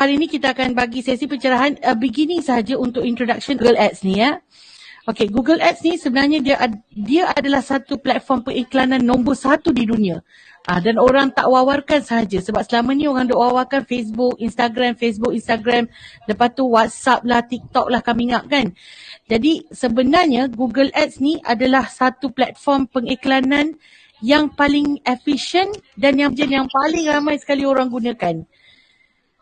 Hari ini kita akan bagi sesi pencerahan beginning sahaja untuk introduction Google Ads ni ya. Okey, Google Ads ni sebenarnya dia adalah satu platform periklanan nombor 1 di dunia. Dan orang tak wawarkan sahaja sebab selama ni orang duk wawarkan Facebook, Instagram, lepas tu WhatsApp lah, TikTok lah coming up kan. Jadi sebenarnya Google Ads ni adalah satu platform pengiklanan yang paling efisien dan yang paling ramai sekali orang gunakan.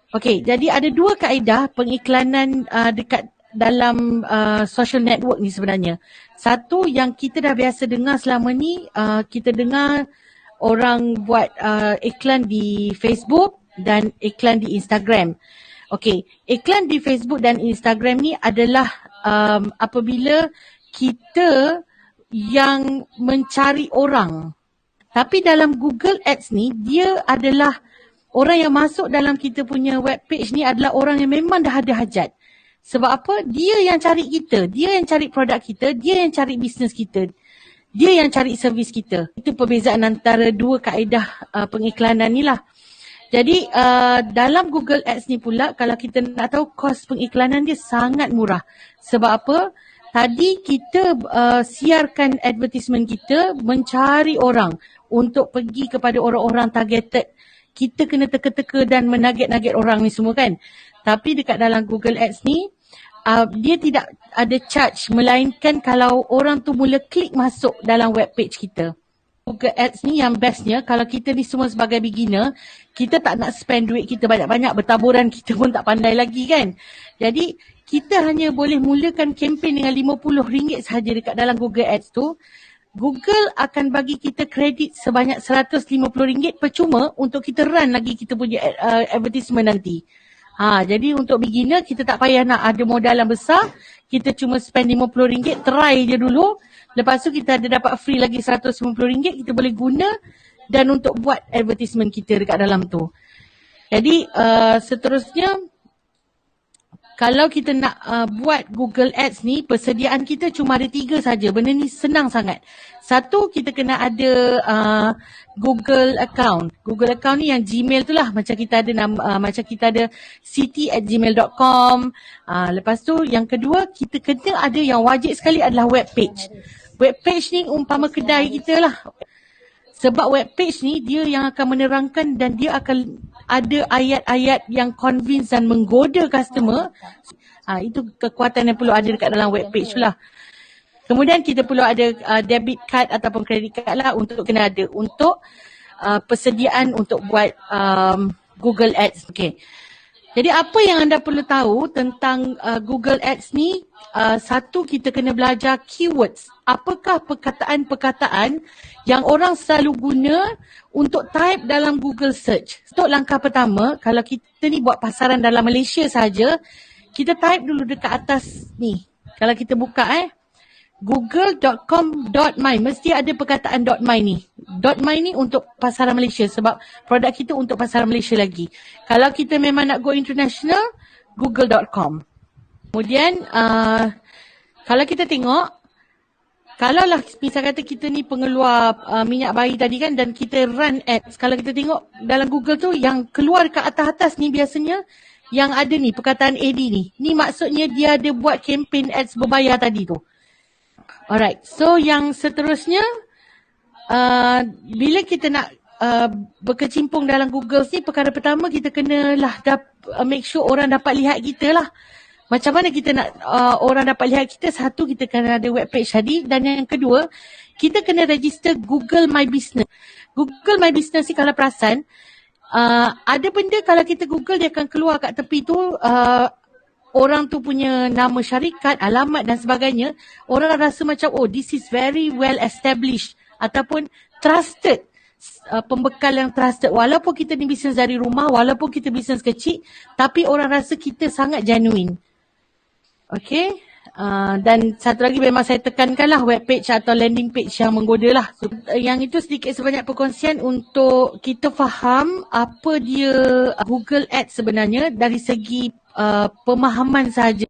Okey, jadi ada dua kaedah pengiklanan dekat dalam social network ni sebenarnya. Satu yang kita dah biasa dengar selama ni, kita dengar orang buat iklan di Facebook dan iklan di Instagram. Okey, iklan di Facebook dan Instagram ni adalah apabila kita yang mencari orang. Tapi dalam Google Ads ni, dia adalah orang yang masuk dalam kita punya web page ni adalah orang yang memang dah ada hajat. Sebab apa? Dia yang cari kita. Dia yang cari produk kita. Dia yang cari bisnes kita. Dia yang cari servis kita. Itu perbezaan antara dua kaedah pengiklanan ni lah. Jadi dalam Google Ads ni pula, kalau kita nak tahu kos pengiklanan dia sangat murah. Sebab apa? Tadi kita siarkan advertisement kita mencari orang untuk pergi kepada orang-orang targeted. Kita kena teka-teka dan menaget-naget orang ni semua kan. Tapi dekat dalam Google Ads ni, dia tidak ada charge. Melainkan kalau orang tu mula klik masuk dalam web page kita. Google Ads ni yang bestnya, kalau kita ni semua sebagai beginner, kita tak nak spend duit kita banyak-banyak, bertaburan kita pun tak pandai lagi kan. Jadi, kita hanya boleh mulakan kempen dengan RM50 sahaja dekat dalam Google Ads tu. Google akan bagi kita kredit sebanyak RM150 percuma untuk kita run lagi kita punya advertisement nanti. Jadi untuk beginner kita tak payah nak ada modal yang besar. Kita cuma spend RM50, try je dulu. Lepas tu kita ada dapat free lagi RM150, kita boleh guna dan untuk buat advertisement kita dekat dalam tu. Jadi seterusnya, kalau kita nak buat Google Ads ni, persediaan kita cuma ada 3 saja. Benda ni senang sangat. Satu, kita kena ada Google account. Google account ni yang Gmail tu lah. Macam kita ada siti@gmail.com. Lepas tu yang kedua, kita kena ada yang wajib sekali adalah web page. Web page ni umpama kedai kita lah. Sebab web page ni dia yang akan menerangkan dan dia akan ada ayat-ayat yang convince dan menggoda customer. Itu kekuatan yang perlu ada dekat dalam web page tu lah. Kemudian kita perlu ada debit card ataupun credit card lah untuk kena ada. Untuk persediaan untuk buat Google Ads. Okay. Jadi apa yang anda perlu tahu tentang Google Ads ni? Satu, kita kena belajar keywords. Apakah perkataan-perkataan yang orang selalu guna untuk type dalam Google search. Untuk langkah pertama, kalau kita ni buat pasaran dalam Malaysia saja, kita type dulu dekat atas ni. Kalau kita buka google.com.my, mesti ada perkataan .my ni. .my ni untuk pasaran Malaysia sebab produk kita untuk pasaran Malaysia lagi. Kalau kita memang nak go international, google.com. Kemudian kalau kita tengok, kalau lah misal kata kita ni pengeluar minyak bayi tadi kan dan kita run ads, kalau kita tengok dalam Google tu yang keluar ke atas-atas ni biasanya yang ada ni perkataan AD ni. Ni maksudnya dia ada buat campaign ads berbayar tadi tu. Alright, so yang seterusnya bila kita nak berkecimpung dalam Google ni, perkara pertama kita kenalah make sure orang dapat lihat kita lah. Macam mana kita nak orang dapat lihat kita? Satu, kita kena ada web page tadi. Dan yang kedua, kita kena register Google My Business. Google My Business ni kalau perasan, ada benda kalau kita Google dia akan keluar kat tepi tu, orang tu punya nama syarikat, alamat dan sebagainya. Orang rasa macam, oh this is very well established ataupun trusted. Pembekal yang trusted. Walaupun kita ni bisnes dari rumah, walaupun kita bisnes kecil, tapi orang rasa kita sangat genuine. Okay, dan satu lagi memang saya tekankanlah web page atau landing page yang menggoda lah. So, yang itu sedikit sebanyak perkongsian untuk kita faham apa dia Google Ads sebenarnya dari segi pemahaman sahaja.